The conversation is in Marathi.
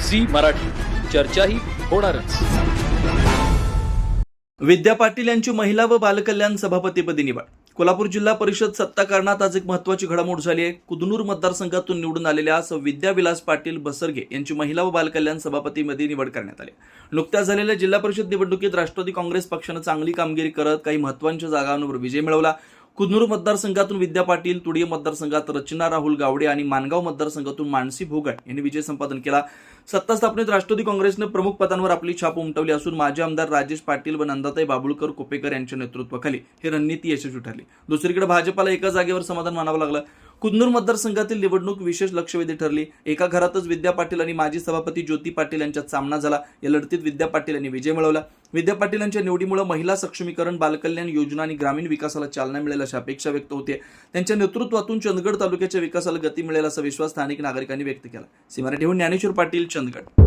झी मराठी, चर्चाही होणारच. विद्या पाटील यांची महिला व बालकल्याण सभापतीपदी निवड. कोल्हापूर जिल्हा परिषद सत्ताकारणात आज एक महत्त्वाची घडामोड झाली आहे. कुदनूर मतदारसंघातून निवडून आलेल्या विद्या विलास पाटील बसरगे यांची महिला व बालकल्याण सभापतीमध्ये निवड करण्यात आली. नुकत्याच झालेल्या जिल्हा परिषद निवडणुकीत राष्ट्रवादी काँग्रेस पक्षानं चांगली कामगिरी करत काही महत्त्वाच्या जागांवर विजय मिळवला. कुदनूर मतदारसंघातून विद्या पाटील, तुडिये मतदारसंघात रचना राहुल गावडे आणि माणगाव मतदारसंघातून मानसी भोगट यांनी विजय संपादन केला. सत्ता स्थापनेत राष्ट्रवादी काँग्रेसने प्रमुख पदांवर आपली छाप उमटवली असून माजी आमदार राजेश पाटील व नंदाताई बाबुळकर कुपेकर यांच्या नेतृत्वाखाली ही रणनीती यशस्वी ठरली. दुसरीकडे भाजपाला एका जागेवर समाधान मानावं लागलं. कुदनूर मतदारसंघातील निवडणूक विशेष लक्षवेधी ठरली. एका घरातच विद्या पाटील आणि माजी सभापती ज्योती पाटील यांच्यात सामना झाला. या लढतीत विद्या पाटील यांनी विजय मिळवला. विद्या पाटील यांच्या निवडीमुळे महिला सक्षमीकरण, बालकल्याण योजना आणि ग्रामीण विकासाला चालना मिळेल अशी अपेक्षा व्यक्त होते. त्यांच्या नेतृत्वातून चंदगड तालुक्याच्या विकासाला गती मिळेल असा विश्वास स्थानिक नागरिकांनी व्यक्त केला. सी मराठीहून ज्ञानेश्वर पाटील, चंदगड.